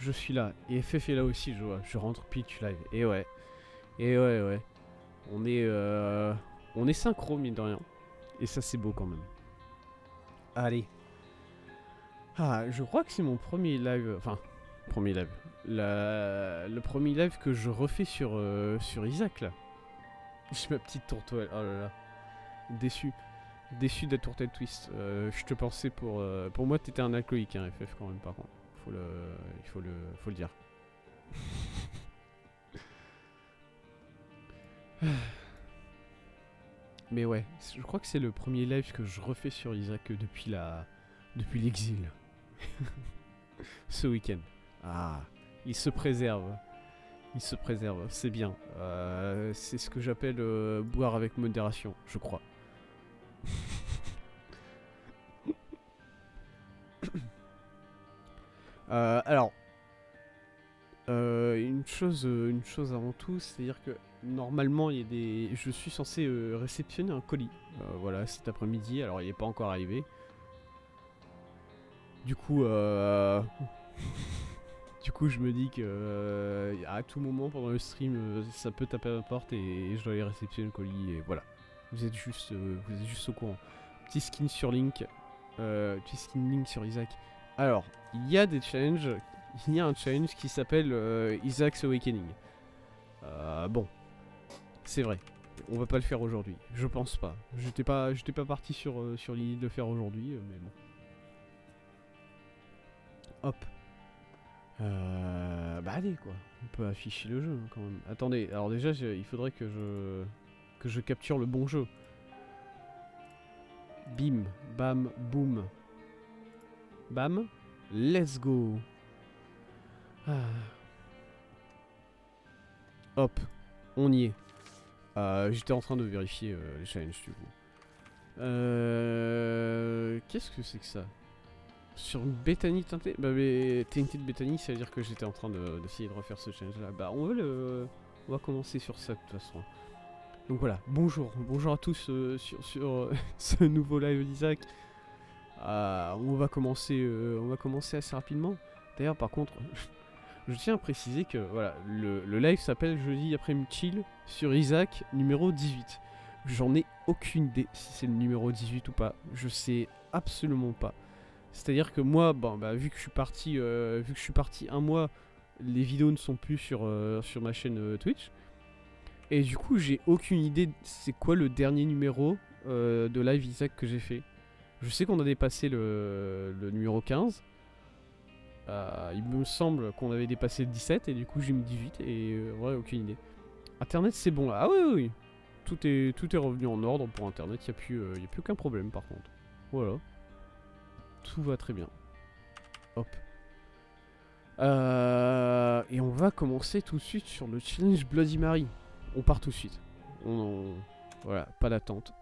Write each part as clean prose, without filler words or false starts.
je suis là. Et FF est là aussi, je vois. Je rentre pitch live. Et ouais. Et ouais, ouais. On est synchro, mine de rien. Et ça, c'est beau quand même. Allez. Ah, je crois que c'est mon premier live. Enfin, premier live. Le premier live que je refais sur Isaac, là. J'ai ma petite tourterelle. Oh là là. Déçu. Déçu de la tourtelle twist. Je te pensais pour. Pour moi, t'étais un alcoolique, hein, FF, quand même, par contre. Faut le, faut le dire. Mais ouais, je crois que c'est le premier live que je refais sur Isaac depuis l'exil. Ce week-end. Ah, il se préserve. Il se préserve, c'est bien. C'est ce que j'appelle boire avec modération, je crois. Alors, une chose avant tout, c'est-à-dire que normalement, je suis censé réceptionner un colis. Voilà, cet après-midi. Alors, il n'est pas encore arrivé. Du coup, je me dis que à tout moment pendant le stream, ça peut taper à la porte et je dois aller réceptionner le colis. Et voilà, vous êtes juste au courant. Petit skin sur Link, petit skin Link sur Isaac. Alors, il y a des challenges. Il y a un challenge qui s'appelle Isaac's Awakening. Bon, c'est vrai. On va pas le faire aujourd'hui. Je pense pas. J'étais pas parti sur l'idée de le faire aujourd'hui, mais bon. Hop. Bah allez quoi. On peut afficher le jeu quand même. Attendez. Alors déjà, il faudrait que je capture le bon jeu. Bim, bam, boum. Bam. Let's go. Ah. Hop, on y est. J'étais en train de vérifier les challenges du coup. Qu'est-ce que c'est que ça? Sur une Bethany teintée? Bah mais Tainted Bethany, ça veut dire que j'étais en train d'essayer de refaire ce challenge là. Bah on va commencer sur ça de toute façon. Donc voilà, bonjour à tous sur ce nouveau live d'Isaac. On va commencer assez rapidement. D'ailleurs par contre, je tiens à préciser que voilà, le live s'appelle Jeudi après-midi chill sur Isaac numéro 18. J'en ai aucune idée si c'est le numéro 18 ou pas. Je sais absolument pas. C'est-à-dire que moi, vu que je suis parti un mois, les vidéos ne sont plus sur ma chaîne Twitch. Et du coup, j'ai aucune idée c'est quoi le dernier numéro de live Isaac que j'ai fait. Je sais qu'on a dépassé le numéro 15. Il me semble qu'on avait dépassé le 17 et du coup j'ai mis 18 et ouais, aucune idée. Internet c'est bon là. Ah oui. Tout est revenu en ordre pour internet, y a plus aucun problème par contre. Voilà. Tout va très bien. Hop. Et on va commencer tout de suite sur le challenge Bloody Mary. On part tout de suite. Voilà, pas d'attente.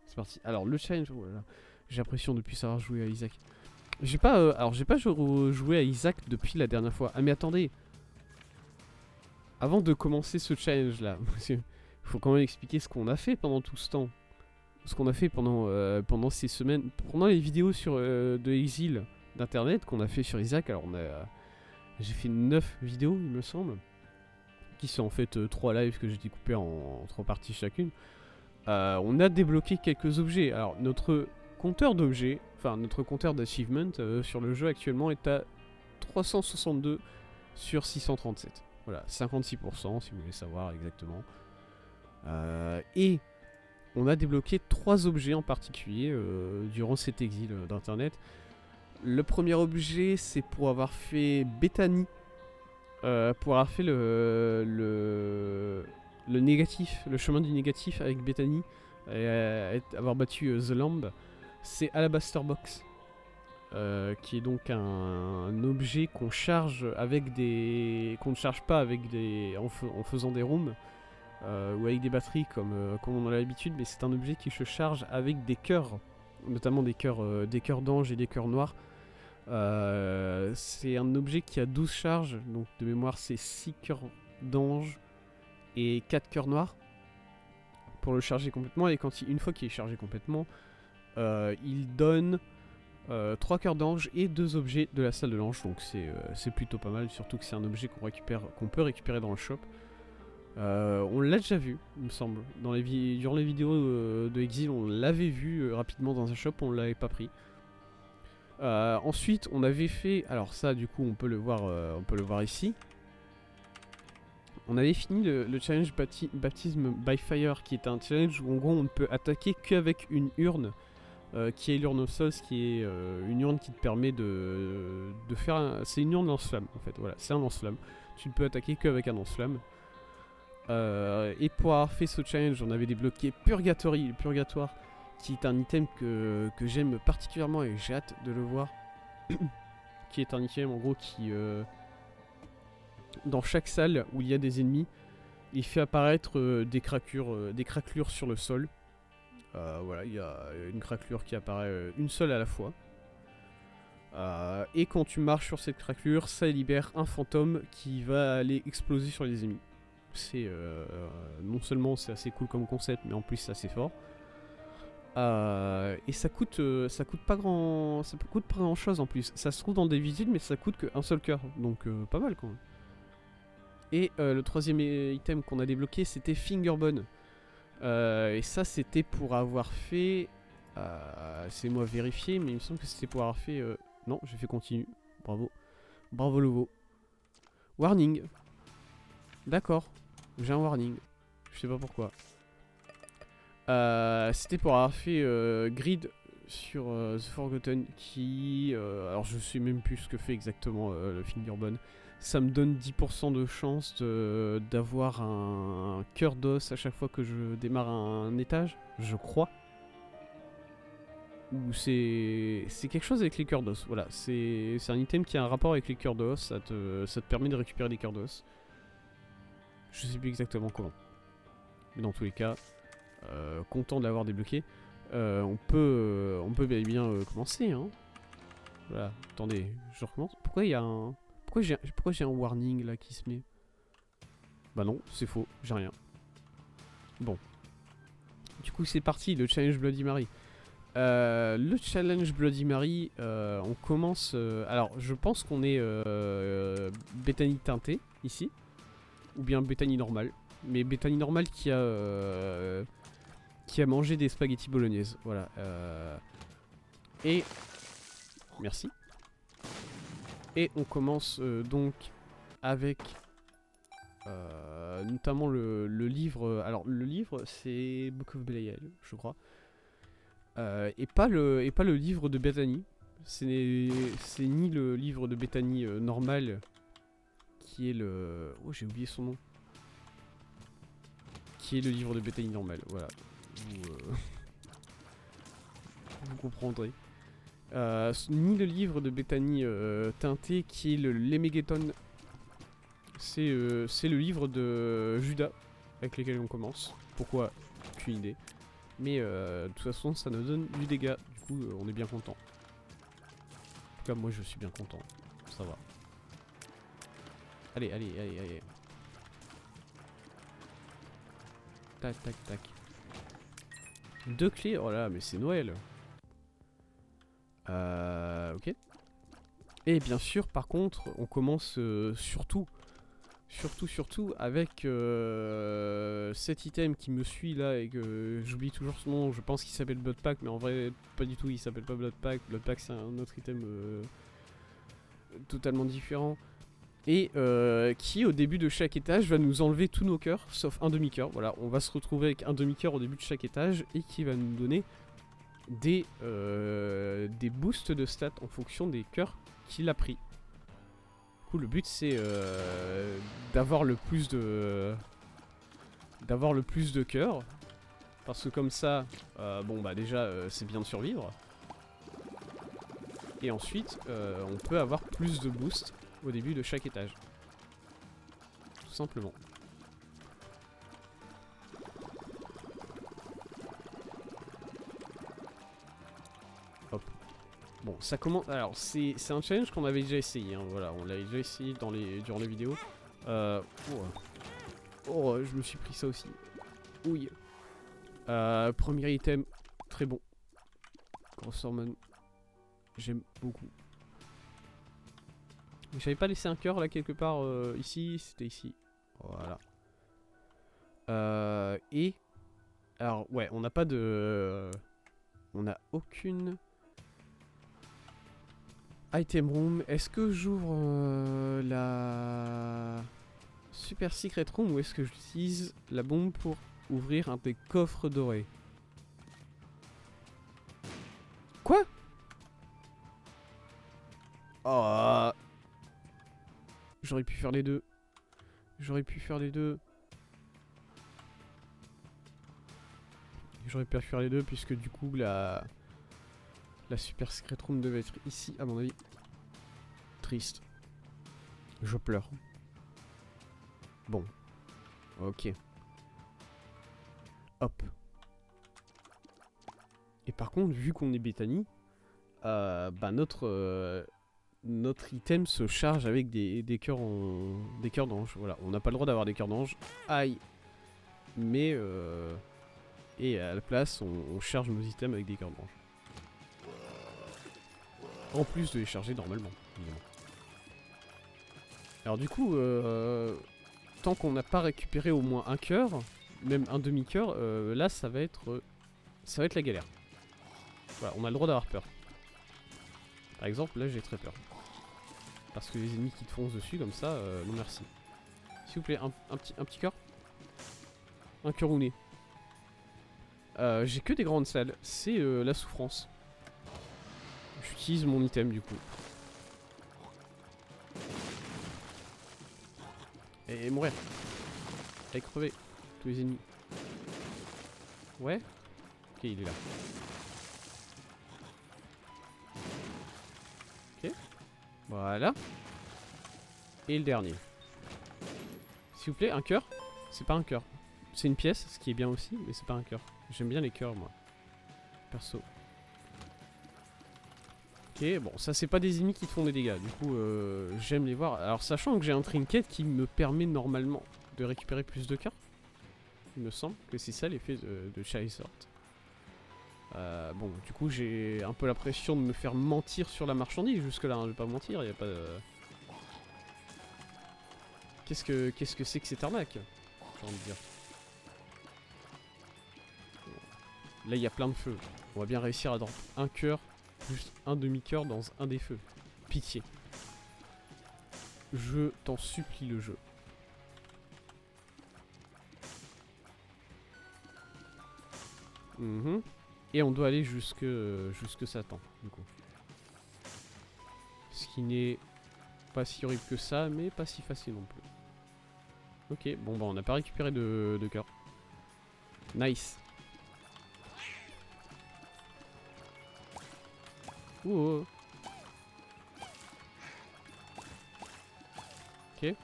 C'est parti. Alors le challenge, voilà. J'ai l'impression de plus savoir jouer à Isaac. J'ai pas joué à Isaac depuis la dernière fois. Ah mais attendez. Avant de commencer ce challenge là, il faut quand même expliquer ce qu'on a fait pendant tout ce temps. Ce qu'on a fait pendant ces semaines, pendant les vidéos de Exil d'internet qu'on a fait sur Isaac. Alors j'ai fait 9 vidéos il me semble. Qui sont en fait 3 lives que j'ai découpés en 3 parties chacune. On a débloqué quelques objets. Alors notre compteur d'objets, enfin notre compteur d'achievement sur le jeu actuellement est à 362 sur 637. Voilà, 56% si vous voulez savoir exactement. Et on a débloqué 3 objets en particulier durant cet exil d'internet. Le premier objet c'est pour avoir fait Bethany. Pour avoir fait le négatif, le chemin du négatif avec Bethany et avoir battu The Lamb, c'est Alabaster Box, qui est donc un objet qu'on charge qu'on ne charge pas avec en faisant des rooms ou avec des batteries comme on a l'habitude, mais c'est un objet qui se charge avec des cœurs, notamment des cœurs d'ange et des cœurs noirs. C'est un objet qui a 12 charges, donc de mémoire c'est 6 cœurs d'ange et 4 cœurs noirs pour le charger complètement. Et une fois qu'il est chargé complètement, il donne 3 cœurs d'ange et 2 objets de la salle de l'ange, donc c'est plutôt pas mal, surtout que c'est un objet qu'on peut récupérer dans le shop. On l'a déjà vu, il me semble, durant les vidéos de Exil, on l'avait vu rapidement dans un shop, on l'avait pas pris. Ensuite, on avait fait, alors ça du coup on peut le voir ici. On avait fini le challenge Baptism by Fire, qui est un challenge où en gros on ne peut attaquer qu'avec une urne, qui est l'urne of Souls, qui est une urne qui te permet de faire c'est une urne lance-flamme en fait, voilà, c'est un lance-flamme. Tu ne peux attaquer qu'avec un lance-flamme. Et pour avoir fait ce challenge, on avait débloqué Purgatory, le Purgatoire, qui est un item que j'aime particulièrement et j'ai hâte de le voir. Qui est un item en gros qui, dans chaque salle où il y a des ennemis, il fait apparaître des craquelures sur le sol. Voilà, il y a une craquelure qui apparaît une seule à la fois. Et quand tu marches sur cette craquelure, ça libère un fantôme qui va aller exploser sur les ennemis. C'est non seulement c'est assez cool comme concept, mais en plus c'est assez fort. Et ça coûte pas grand chose en plus. Ça se trouve dans des visites, mais ça coûte qu'un seul cœur, donc pas mal quand même. Et le troisième item qu'on a débloqué, c'était Fingerbone. Et ça, c'était pour avoir fait. C'est moi vérifier, mais il me semble que c'était pour avoir fait. Non, j'ai fait continue. Bravo. Bravo Lovo. Warning. D'accord. J'ai un warning. Je sais pas pourquoi. C'était pour avoir fait Grid sur The Forgotten qui... alors je sais même plus ce que fait exactement le Fingerbone. Ça me donne 10% de chance d'avoir un cœur d'os à chaque fois que je démarre un étage, je crois. Ou c'est quelque chose avec les cœurs d'os, voilà. C'est un item qui a un rapport avec les cœurs d'os, ça te permet de récupérer des cœurs d'os. Je sais plus exactement comment. Mais dans tous les cas, content de l'avoir débloqué. On peut bel et bien commencer, hein. Voilà, attendez, je recommence. Pourquoi il y a un... Pourquoi j'ai un warning là qui se met? Bah non, c'est faux, j'ai rien. Bon. Du coup c'est parti, le challenge Bloody Mary. Le challenge Bloody Mary, on commence... alors je pense qu'on est Bethany teintée ici. Ou bien Bethany normale. Mais Bethany normale qui a mangé des spaghettis bolognaises. Voilà. Et... Merci. Et on commence donc avec notamment le livre. Alors le livre c'est Book of Belial, je crois. Et pas le livre de Bethany. C'est ni le livre de Bethany normal, qui est le... Oh, j'ai oublié son nom. Qui est le livre de Bethany normal, voilà. Vous comprendrez. Ni le livre de Bethany teinté, qui est le Lemegeton. C'est le livre de Judas, avec lequel on commence. Pourquoi? Aucune idée. Mais de toute façon, ça nous donne du dégât. Du coup, on est bien content. En tout cas, moi, je suis bien content. Ça va. Allez, allez, allez, allez. Tac, tac, tac. 2 clés. Oh là, mais c'est Noël. Ok. Et bien sûr, par contre, on commence surtout avec cet item qui me suit là et que j'oublie toujours son nom. Je pense qu'il s'appelle Bloodpack, mais en vrai, pas du tout. Il s'appelle pas Bloodpack. Bloodpack, c'est un autre item totalement différent. Et qui, au début de chaque étage, va nous enlever tous nos cœurs, sauf un demi-cœur. Voilà, on va se retrouver avec un demi-cœur au début de chaque étage et qui va nous donner des boosts de stats en fonction des cœurs qu'il a pris. Du coup, le but c'est d'avoir le plus de cœurs, parce que comme ça, bon bah déjà c'est bien de survivre. Et ensuite, on peut avoir plus de boosts au début de chaque étage, tout simplement. Hop. Bon, ça commence. Alors, c'est un challenge qu'on avait déjà essayé. Hein, voilà, on l'avait déjà essayé durant les vidéos. Oh, je me suis pris ça aussi. Oui. Premier item, très bon. Gross Hormone. J'aime beaucoup. J'avais pas laissé un cœur là quelque part ici, c'était ici. Voilà. Et... Alors ouais, on n'a pas de... on n'a aucune... Item room. Est-ce que j'ouvre la... Super Secret Room ou est-ce que j'utilise la bombe pour ouvrir un des coffres dorés? Quoi? Oh, j'aurais pu faire les deux. J'aurais pu faire les deux. J'aurais pu faire les deux puisque du coup la Super Secret Room devait être ici à mon avis. Triste. Je pleure. Bon. Ok. Hop. Et par contre, vu qu'on est Bethany, bah notre item se charge avec des cœurs d'ange. Voilà, on n'a pas le droit d'avoir des cœurs d'ange. Aïe. Mais et à la place, on charge nos items avec des cœurs d'ange. En plus de les charger normalement, évidemment. Alors du coup, tant qu'on n'a pas récupéré au moins un cœur, même un demi-cœur, là ça va être la galère. Voilà, on a le droit d'avoir peur. Par exemple, là j'ai très peur. Parce que les ennemis qui te foncent dessus comme ça, non merci. S'il vous plaît, un petit cœur. Un cœur rouné. J'ai que des grandes salles, c'est la souffrance. J'utilise mon item du coup. Et mourir. Et crever. Tous les ennemis. Ouais. Ok, il est là. Ok. Voilà. Et le dernier. S'il vous plaît, un cœur. C'est pas un cœur. C'est une pièce, ce qui est bien aussi, mais c'est pas un cœur. J'aime bien les cœurs, moi. Perso. Ok, bon, ça c'est pas des ennemis qui te font des dégâts, du coup j'aime les voir. Alors sachant que j'ai un trinket qui me permet normalement de récupérer plus de cœurs. Il me semble que c'est ça l'effet de Charizard. Bon, du coup j'ai un peu la pression de me faire mentir sur la marchandise jusque là, hein, je vais pas mentir, y a pas de... Qu'est-ce que c'est que cette arnaque? J'ai envie de dire. Là il y a plein de feux, on va bien réussir à dans un cœur. Juste un demi-cœur dans un des feux. Pitié. Je t'en supplie le jeu. Et on doit aller jusque Satan, du coup. Ce qui n'est pas si horrible que ça, mais pas si facile non plus. Ok, bon bah on n'a pas récupéré de cœur. Nice. Oh. Ok.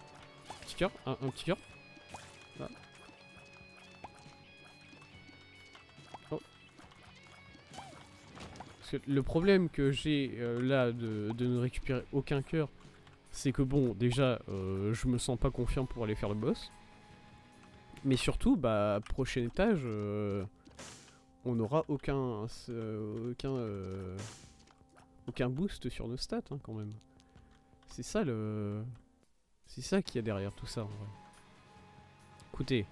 Petit cœur, un petit cœur. Ah. Oh. Parce que le problème que j'ai là de ne récupérer aucun cœur, c'est que bon, déjà, je me sens pas confiant pour aller faire le boss. Mais surtout, bah, prochain étage, on n'aura aucun boost sur nos stats hein, quand même. C'est ça le... C'est ça qu'il y a derrière tout ça en vrai. Écoutez.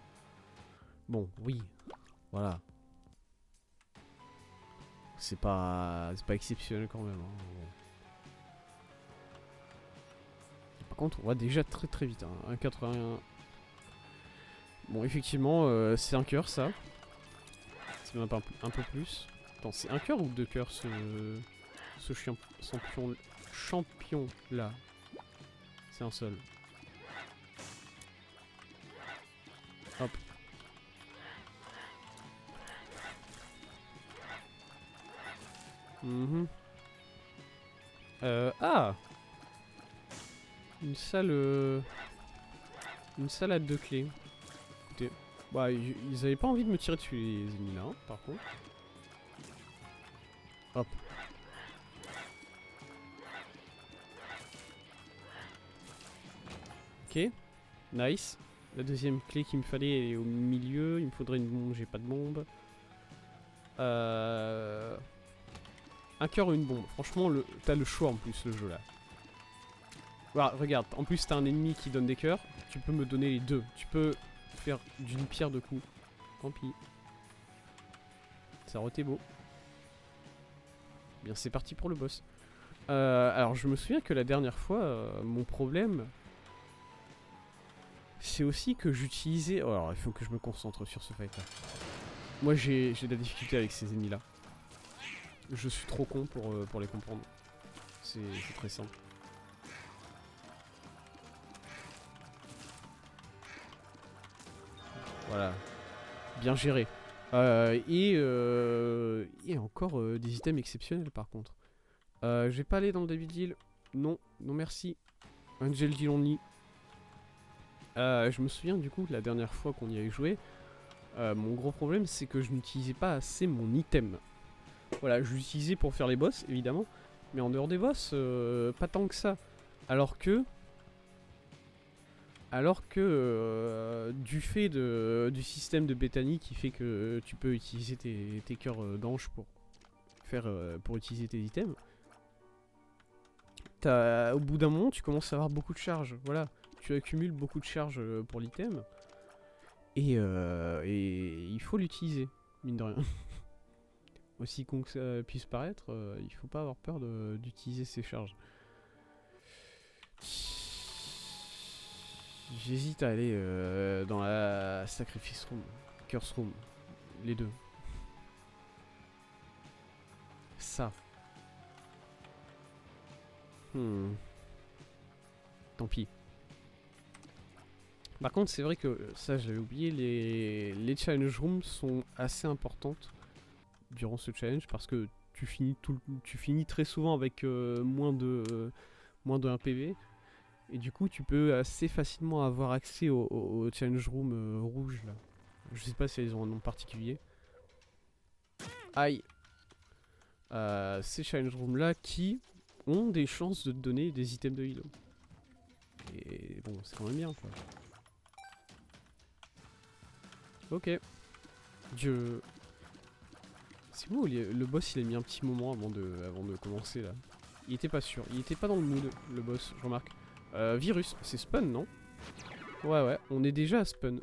Bon, oui. Voilà. C'est pas exceptionnel quand même. Hein. Par contre, on va déjà très vite. Hein. 1,81. Bon, effectivement, c'est un cœur ça. C'est même pas un peu plus. Attends, c'est un cœur ou deux cœurs ce champion là? C'est un seul. Hop. Ah, une salle à deux clés. Écoutez, bah ils avaient pas envie de me tirer dessus les ennemis là, hein, par contre. Hop. Ok, nice. La deuxième clé qu'il me fallait elle est au milieu. Il me faudrait une bombe, j'ai pas de bombe. Un cœur ou une bombe. Franchement, t'as le choix en plus, le jeu là. Voilà, regarde, en plus t'as un ennemi qui donne des cœurs. Tu peux me donner les deux. Tu peux faire d'une pierre deux coups. Tant pis. Ça aurait été beau. Bien, c'est parti pour le boss. Alors, je me souviens que la dernière fois, mon problème, c'est aussi que j'utilisais... Oh, alors, il faut que je me concentre sur ce fight là. Moi, j'ai de la difficulté avec ces ennemis là. Je suis trop con pour les comprendre. C'est très simple. Voilà. Bien géré. Et encore des items exceptionnels par contre. Je vais pas aller dans le David Hill. Non, non merci. Angel Hill only. Je me souviens du coup la dernière fois qu'on y avait joué. Mon gros problème c'est que je n'utilisais pas assez mon item. Voilà, je l'utilisais pour faire les boss évidemment. Mais en dehors des boss, pas tant que ça. Alors que du fait du système de Bethany qui fait que tu peux utiliser tes cœurs d'ange pour utiliser tes items, au bout d'un moment tu commences à avoir beaucoup de charges. Voilà, tu accumules beaucoup de charges pour l'item et il faut l'utiliser, mine de rien. Aussi con que ça puisse paraître, il faut pas avoir peur d'utiliser ces charges. J'hésite à aller dans la Sacrifice Room, Curse Room, les deux. Ça. Tant pis. Par contre, c'est vrai que, ça j'avais oublié, les challenge rooms sont assez importantes durant ce challenge parce que tu finis très souvent avec moins de 1 PV. Et du coup, tu peux assez facilement avoir accès au challenge room rouge là. Je sais pas si elles ont un nom particulier. Aïe. Ces challenge rooms là qui ont des chances de te donner des items de heal. Et bon, c'est quand même bien quoi. Ok. C'est bon, le boss il a mis un petit moment avant de commencer là. Il était pas sûr, il était pas dans le mood le boss, je remarque. Virus, c'est spawn non? Ouais, on est déjà à spawn.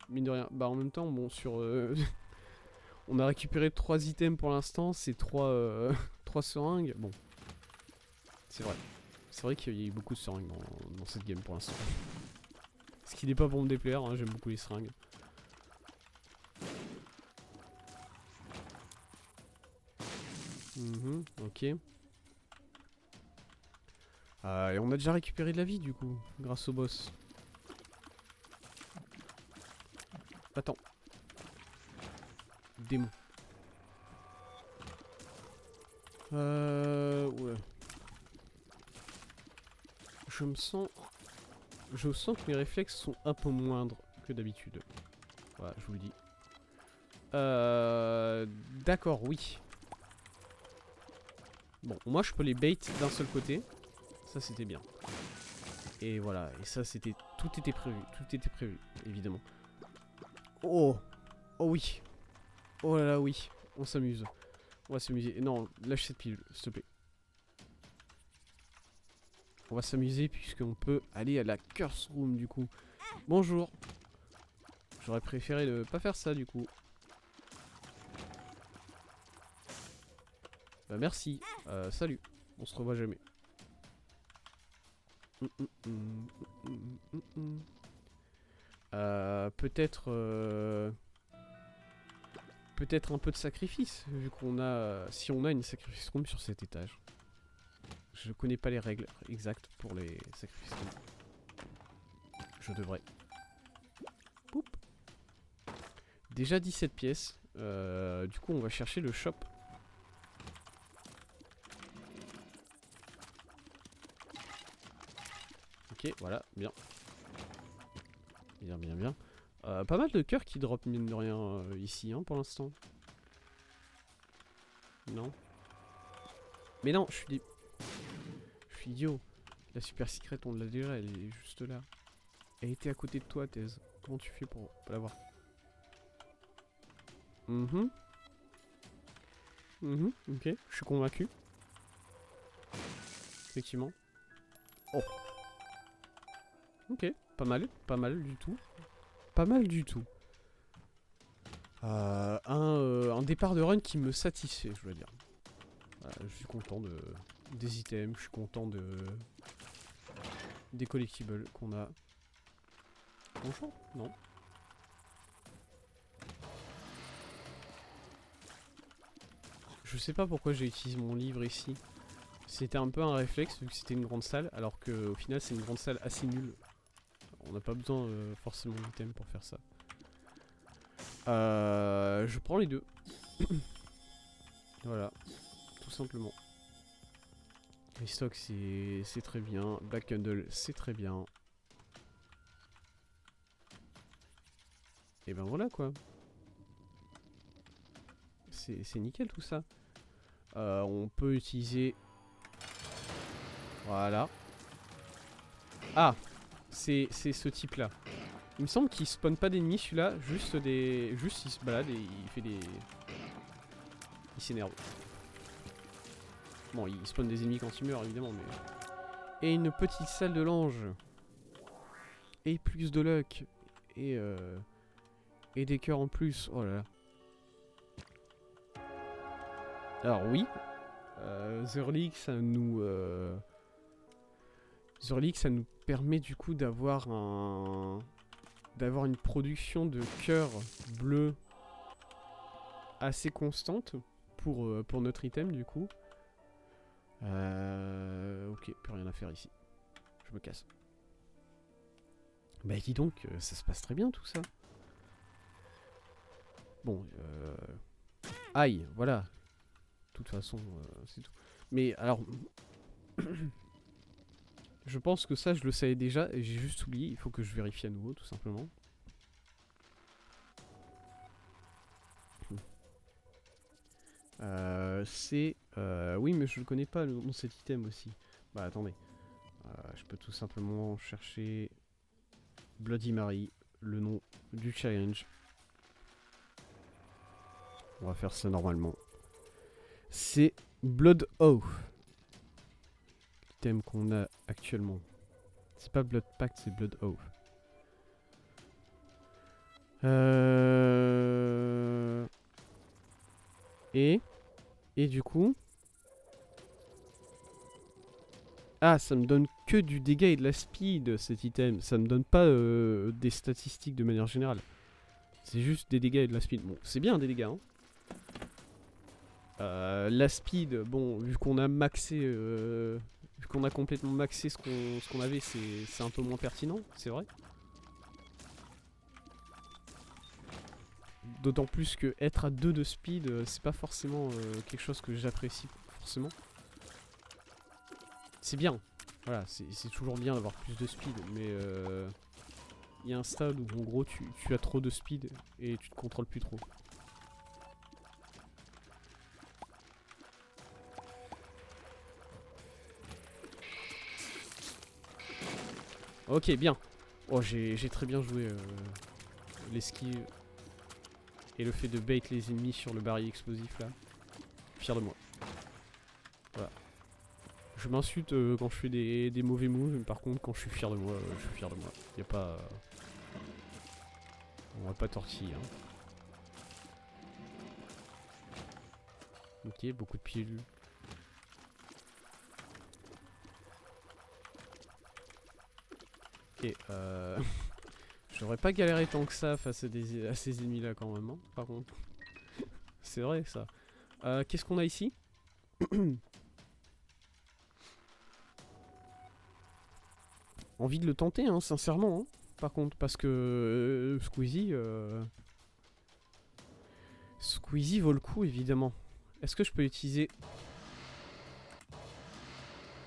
Mine de rien. Bah en même temps, bon sur... on a récupéré 3 items pour l'instant, c'est 3 seringues. Bon. C'est vrai. C'est vrai qu'il y a eu beaucoup de seringues dans cette game pour l'instant. Ce qui n'est pas pour me déplaire, hein, j'aime beaucoup les seringues. Ok. Et on a déjà récupéré de la vie du coup, grâce au boss. Attends. Démon. Ouais. Je sens que mes réflexes sont un peu moindres que d'habitude. Voilà, je vous le dis. D'accord, oui. Bon, moi je peux les bait d'un seul côté. Ça c'était bien. Et voilà, et ça c'était... Tout était prévu, évidemment. Oh. Oh oui. Oh là là, oui. On s'amuse. On va s'amuser. Non, lâche cette pilule, s'il te plaît. On va s'amuser puisqu'on peut aller à la Curse Room du coup. Bonjour. J'aurais préféré ne pas faire ça du coup. Bah merci. Salut. On se revoit jamais. Peut-être... Peut-être un peu de sacrifice, vu qu'on a... Si on a une sacrifice room sur cet étage. Je connais pas les règles exactes pour les sacrifices rooms. Je devrais. Poup. Déjà 17 pièces. Du coup, on va chercher le shop. Ok, voilà, bien. Bien. Pas mal de cœurs qui drop mine de rien ici, hein, pour l'instant. Non. Mais non, je suis idiot. La super secret, on l'a déjà, elle est juste là. Elle était à côté de toi, Thèse. Comment tu fais pour pas l'avoir? Ok, je suis convaincu. Effectivement. Oh. Ok, pas mal du tout. Pas mal du tout. Un départ de run qui me satisfait, je dois dire. Je suis content des items, je suis content des collectibles qu'on a. Bonjour? Non. Je sais pas pourquoi j'ai utilisé mon livre ici. C'était un peu un réflexe vu que c'était une grande salle, alors qu'au final c'est une grande salle assez nulle. On n'a pas besoin forcément d'items pour faire ça. Je prends les deux. Voilà, tout simplement. Restock c'est très bien. Black Candle c'est très bien. Et ben voilà quoi. C'est nickel tout ça. On peut utiliser... Voilà. Ah, c'est ce type là. Il me semble qu'il spawn pas d'ennemis celui-là, juste il se balade et il fait des... Il s'énerve. Bon, il spawn des ennemis quand il meurt évidemment, mais... Et une petite salle de l'ange. Et plus de luck. Et des cœurs en plus, oh là là. Alors oui, Zerlik ça nous permet du coup d'avoir une production de cœurs bleus assez constante pour notre item du coup. Ok, plus rien à faire ici. Je me casse. Bah dis donc, ça se passe très bien tout ça. Bon, aïe, voilà. De toute façon, c'est tout. Mais alors, je pense que ça, je le savais déjà et j'ai juste oublié. Il faut que je vérifie à nouveau, tout simplement. Oui, mais je le connais pas, le nom de cet item aussi. Bah attendez. Je peux tout simplement chercher Bloody Mary, le nom du challenge. On va faire ça normalement. C'est Blood Oath. L'item qu'on a actuellement. C'est pas Blood Pact, c'est Blood Oath. Et du coup... Ah, ça me donne que du dégât et de la speed, cet item. Ça me donne pas des statistiques de manière générale. C'est juste des dégâts et de la speed. Bon, c'est bien des dégâts, hein. La speed, bon, vu qu'on a maxé... vu qu'on a complètement maxé ce qu'on avait, c'est un peu moins pertinent, c'est vrai. D'autant plus que être à 2 de speed, c'est pas forcément quelque chose que j'apprécie forcément. C'est bien, voilà, c'est toujours bien d'avoir plus de speed, mais il y a un stade où en gros tu as trop de speed et tu te contrôles plus trop. Ok, bien. Oh, j'ai très bien joué l'esquive et le fait de bait les ennemis sur le baril explosif là. Fier de moi. Voilà. Je m'insulte quand je fais des mauvais moves, mais par contre quand je suis fier de moi, je suis fier de moi. Y a pas... on va pas tortiller. Hein. Ok, beaucoup de pilules. Ok, j'aurais pas galéré tant que ça face à ces ennemis là quand même, hein, par contre. C'est vrai ça. Qu'est-ce qu'on a ici? Envie de le tenter, hein, sincèrement. Hein, par contre, parce que Squeezie vaut le coup, évidemment. Est-ce que je peux l'utiliser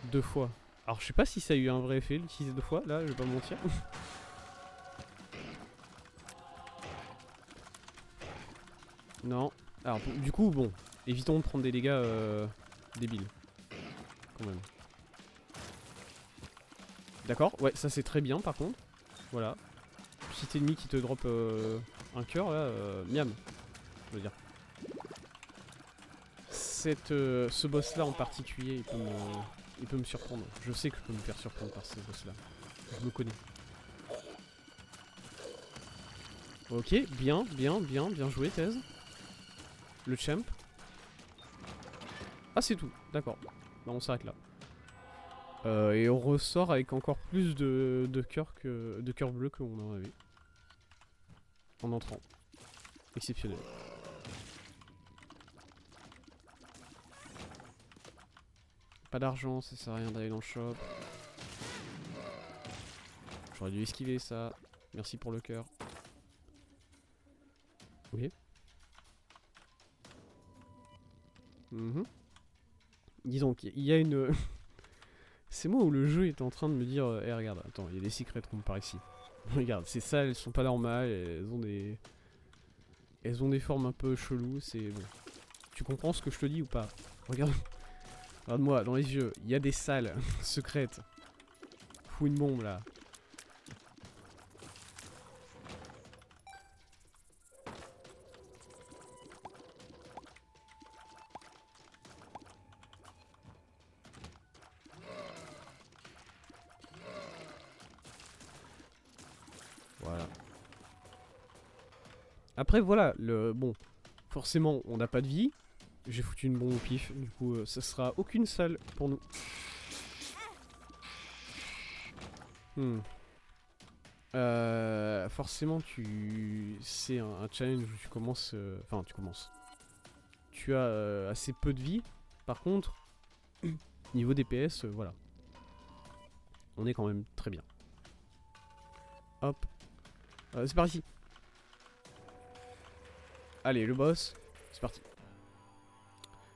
2 fois? Alors, je sais pas si ça a eu un vrai effet, l'utiliser 2 fois. Là, je vais pas mentir. Non. Alors, du coup, bon, évitons de prendre des dégâts débiles. Quand même. D'accord, ouais, ça c'est très bien par contre. Voilà. Petit ennemi qui te drop un cœur là, miam. Je veux dire. ce boss là en particulier, il peut me surprendre. Je sais que je peux me faire surprendre par ce boss là. Je me connais. Ok, bien joué, Thèse. Le champ. Ah, c'est tout, d'accord. Bah, on s'arrête là. Et on ressort avec encore plus de cœurs bleus qu'on en avait. En entrant. Exceptionnel. Pas d'argent, ça sert à rien d'aller dans le shop. J'aurais dû esquiver ça. Merci pour le cœur. Ok. Disons qu'il y a une... C'est moi où le jeu est en train de me dire eh regarde, attends, il y a des secrets rooms par ici. Regarde, ces salles, elles sont pas normales, elles ont des formes un peu cheloues, c'est bon. Tu comprends ce que je te dis ou pas? Regarde. Regarde-moi dans les yeux, il y a des salles secrètes. Fous une bombe là. Voilà. Après voilà, bon, forcément on n'a pas de vie. J'ai foutu une bombe au pif, du coup ça sera aucune salle pour nous. Forcément c'est un challenge où tu commences, enfin tu commences. Tu as assez peu de vie, par contre, niveau DPS, voilà. On est quand même très bien. Hop. C'est parti. Allez, le boss, c'est parti.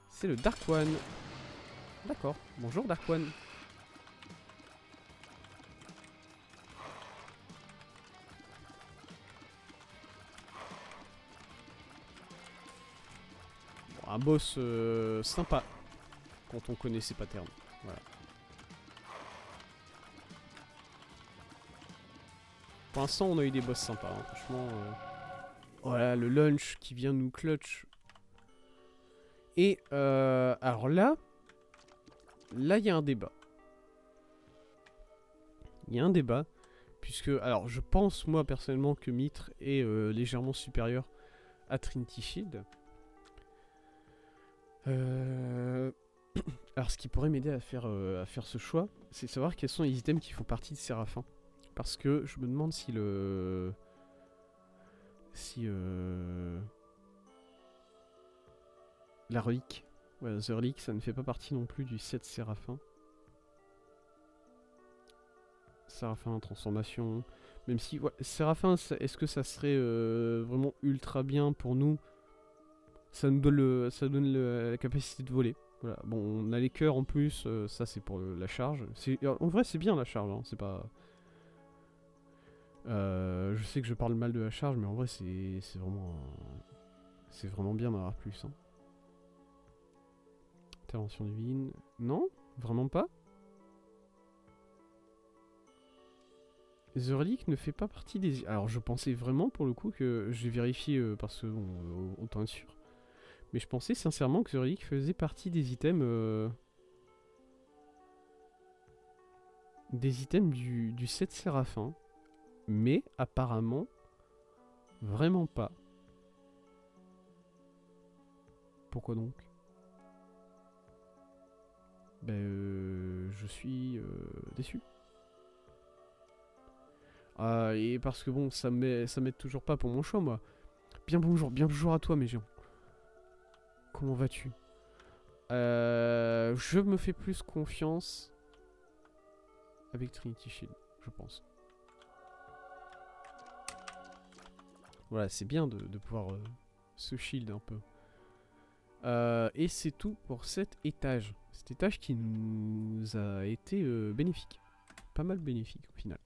C'est le Dark One. D'accord, bonjour Dark One. Bon, un boss sympa quand on connaît ses patterns. Voilà. Pour l'instant, on a eu des boss sympas, hein. Franchement. Voilà, le lunch qui vient nous clutch. Et alors là, il y a un débat. Il y a un débat, puisque, alors je pense moi personnellement que Mitre est légèrement supérieur à Trinity Shield. Alors ce qui pourrait m'aider à faire ce choix, c'est de savoir quels sont les items qui font partie de Séraphin. Parce que je me demande si la relique, ouais, The Relic, ça ne fait pas partie non plus du set Séraphin. Séraphin, transformation. Même si, ouais, Séraphin, est-ce que ça serait vraiment ultra bien pour nous? Ça nous donne, la capacité de voler. Voilà. Bon, on a les cœurs en plus, ça c'est pour la charge. En vrai, c'est bien la charge, hein, c'est pas... je sais que je parle mal de la charge, mais en vrai, c'est vraiment... C'est vraiment bien d'en avoir plus, hein. Intervention divine... Non? Vraiment pas? The Relic ne fait pas partie des... Alors je pensais vraiment pour le coup que... J'ai vérifié parce que bon, autant être sûr. Mais je pensais sincèrement que The Relic faisait partie des items... Des items du set Séraphin. Mais apparemment... Vraiment pas. Pourquoi donc? Ben je suis déçu. Et parce que bon, ça m'aide toujours pas pour mon choix, moi. Bien bonjour à toi, mes gens. Comment vas-tu? Je me fais plus confiance avec Trinity Shield, je pense. Voilà, c'est bien de pouvoir se shield un peu. Et c'est tout pour cet étage. Cet étage qui nous a été bénéfique. Pas mal bénéfique au final.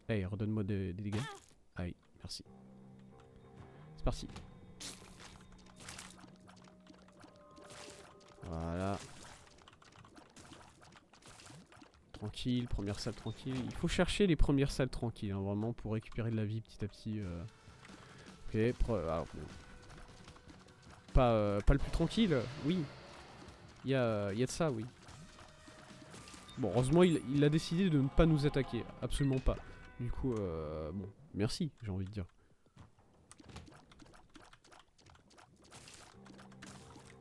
Allez, redonne-moi des dégâts. Ah oui, merci. C'est parti. Voilà. Tranquille, première salle tranquille. Il faut chercher les premières salles tranquilles, hein, vraiment, pour récupérer de la vie petit à petit. Ok, alors, bon. pas le plus tranquille, oui. Il y a de ça, oui. Bon, heureusement, il a décidé de ne pas nous attaquer. Absolument pas. Du coup, bon, merci, j'ai envie de dire.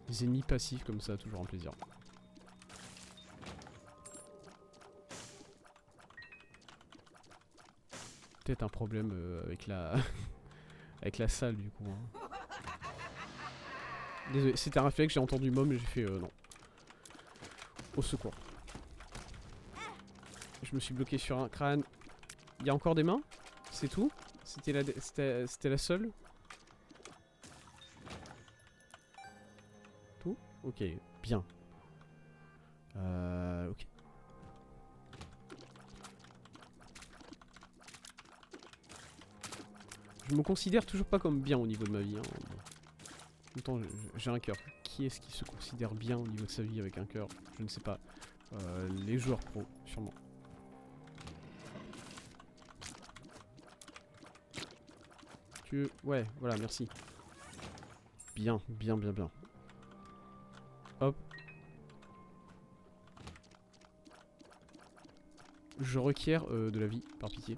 Les ennemis passifs comme ça, toujours un plaisir. Peut-être un problème avec la avec la salle du coup. Hein. Désolé, c'était un réflexe, j'ai entendu mot mais j'ai fait non. Au secours. Je me suis bloqué sur un crâne. Il y a encore des mains? C'est tout? C'était la seule? Tout? Ok, bien. Ok. Je me considère toujours pas comme bien au niveau de ma vie. Hein. Bon. Pourtant, j'ai un cœur. Qui est-ce qui se considère bien au niveau de sa vie avec un cœur? Je ne sais pas. Les joueurs pro, sûrement. Ouais, voilà, merci. Bien, bien, bien, bien. Hop. Je requiers de la vie, par pitié.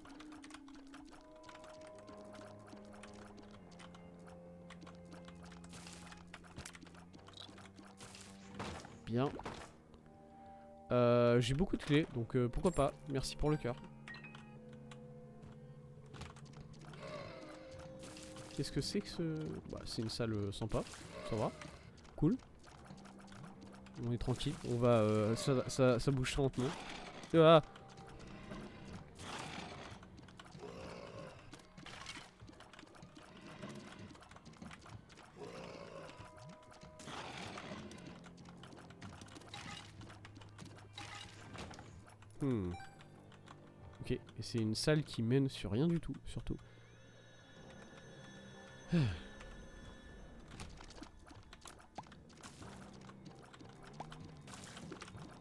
Bien. J'ai beaucoup de clés, donc pourquoi pas. Merci pour le cœur. Qu'est-ce que c'est que ce... Bah, c'est une salle sympa, ça va. Cool. On est tranquille, on va... ça bouge lentement. Ah. Ok, et c'est une salle qui mène sur rien du tout, surtout.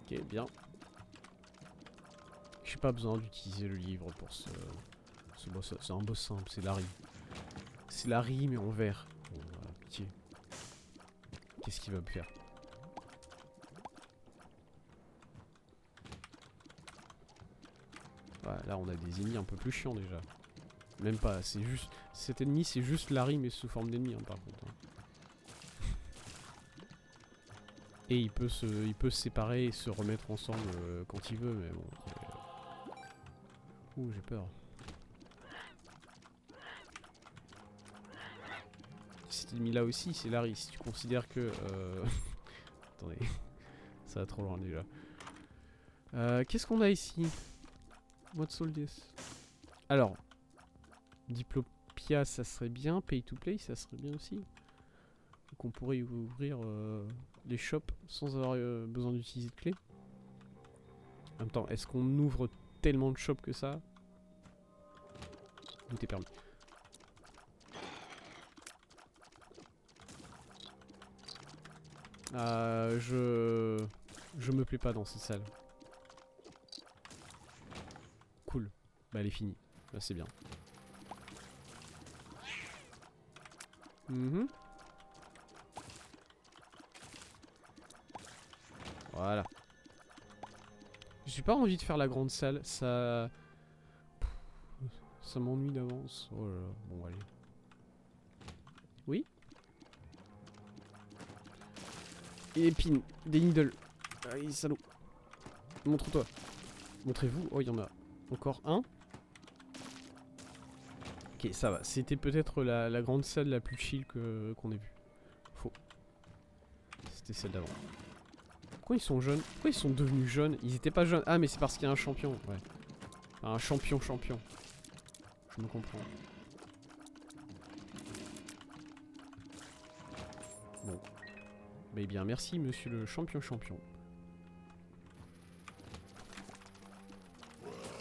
Ok, bien. J'ai pas besoin d'utiliser le livre pour ce boss. C'est un boss simple, c'est Larry. C'est Larry mais en vert. Bon, voilà, pitié. Qu'est-ce qu'il va me faire? Ouais, là on a des ennemis un peu plus chiants déjà. Même pas, c'est juste... Cet ennemi c'est juste Larry mais sous forme d'ennemi hein, par contre. Hein. Et il peut se séparer et se remettre ensemble quand il veut mais bon... Ouh j'ai peur. Cet ennemi là aussi c'est Larry si tu considères que... Attendez, ça va trop loin déjà. Qu'est-ce qu'on a ici? What sold this? Alors, Diplopia ça serait bien, Pay to Play ça serait bien aussi. Donc on pourrait ouvrir les shops sans avoir besoin d'utiliser de clé. En même temps, est-ce qu'on ouvre tellement de shops que ça? Tout est permis. Je me plais pas dans cette salle. Cool. Bah elle est finie. Bah c'est bien. Voilà. J'ai pas envie de faire la grande salle. Ça m'ennuie d'avance. Oh là là. Bon allez. Oui. Et épines, des needles. Aïe, salaud. Montre-toi. Montrez-vous. Oh, il y en a encore un. Ok, ça va. C'était peut-être la grande salle la plus chill qu'on ait vue. Faux. C'était celle d'avant. Pourquoi ils sont jeunes? Pourquoi ils sont devenus jeunes? Ils étaient pas jeunes. Ah, mais c'est parce qu'il y a un champion. Ouais. Un champion. Je me comprends. Bon. Eh bien, merci, monsieur le champion.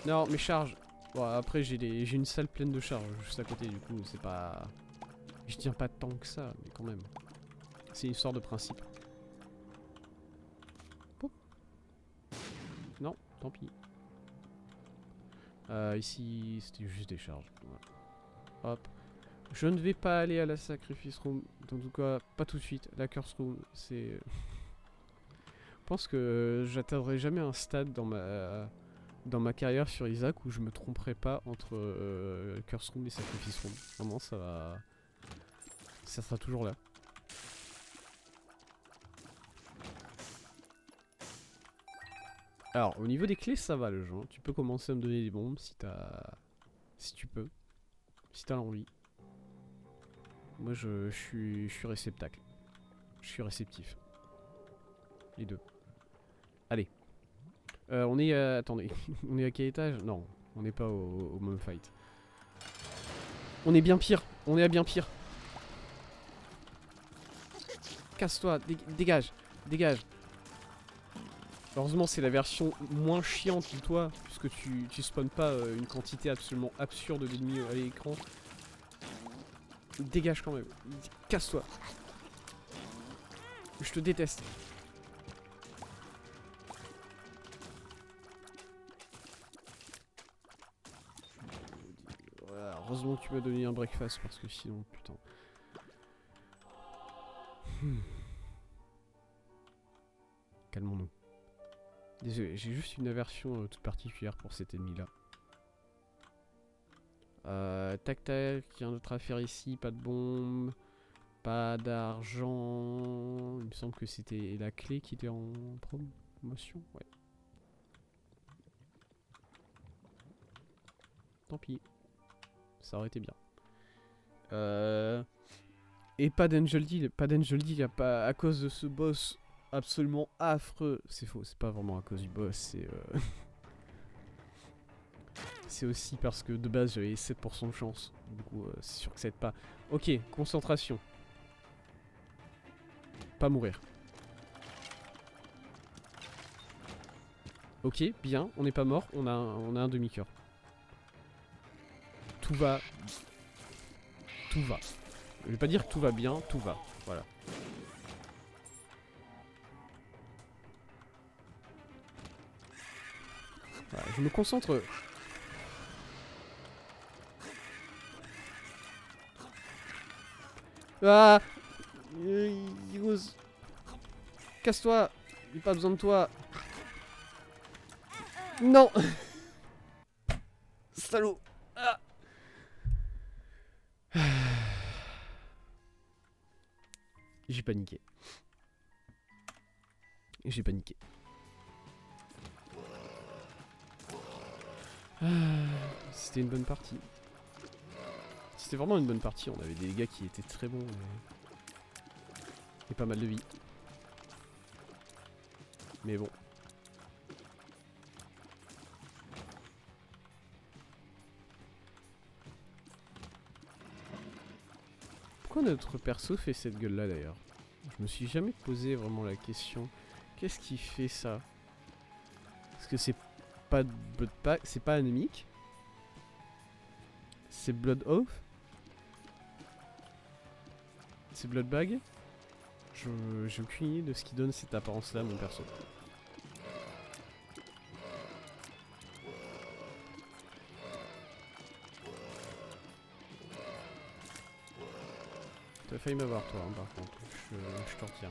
Non, mais charge. Bon, après, j'ai une salle pleine de charges juste à côté, du coup, c'est pas... Je tiens pas tant que ça, mais quand même. C'est une histoire de principe. Poup. Non, tant pis. Ici, c'était juste des charges. Voilà. Hop. Je ne vais pas aller à la Sacrifice Room. En tout cas, pas tout de suite. La Curse Room, c'est... Je pense que j'atteindrai jamais un stade dans ma carrière sur Isaac où je me tromperai pas entre Curse Room et Sacrifice Room. Vraiment, ça va... Ça sera toujours là. Alors, au niveau des clés, ça va le jeu. Tu peux commencer à me donner des bombes si t'as... Si tu peux. Si t'as l'envie. Moi, je suis réceptacle. Je suis réceptif. Les deux. Allez. On est à... Attendez. On est à quel étage? Non, on n'est pas au même fight. On est bien pire. On est à bien pire. Casse-toi. Dégage. Dégage. Heureusement, c'est la version moins chiante de toi, puisque tu spawns pas une quantité absolument absurde d'ennemis à l'écran. Dégage quand même. Casse-toi. Je te déteste. Voilà, heureusement que tu m'as donné un breakfast, parce que sinon, putain. Calmons-nous. Désolé, j'ai juste une aversion toute particulière pour cet ennemi-là. Tac tac, il y a une autre affaire ici, pas de bombe, pas d'argent. Il me semble que c'était la clé qui était en promotion, ouais. Tant pis, ça aurait été bien. Et pas d'Angel Deal, y a pas à cause de ce boss absolument affreux. C'est faux, c'est pas vraiment à cause du boss, c'est c'est aussi parce que de base j'avais 7% de chance. Du coup, c'est sûr que ça aide pas. Ok, concentration. Pas mourir. Ok, bien, on n'est pas mort, on a un demi-cœur. Tout va. Tout va. Je vais pas dire tout va bien, tout va. Voilà. Voilà, je me concentre. Ah, casse-toi. J'ai pas besoin de toi. Non. Salaud. Ah. J'ai paniqué. J'ai paniqué. C'était une bonne partie. C'était vraiment une bonne partie. On avait des gars qui étaient très bons. Et pas mal de vie. Mais bon. Pourquoi notre perso fait cette gueule là d'ailleurs? Je me suis jamais posé vraiment la question. Qu'est-ce qui fait ça? Parce que c'est pas Blood Pack, c'est pas anémique. C'est Blood Oath. C'est Blood Bag. J'ai aucune idée de ce qui donne cette apparence là à mon perso. T'as failli m'avoir toi hein, par contre, je t'en retiens.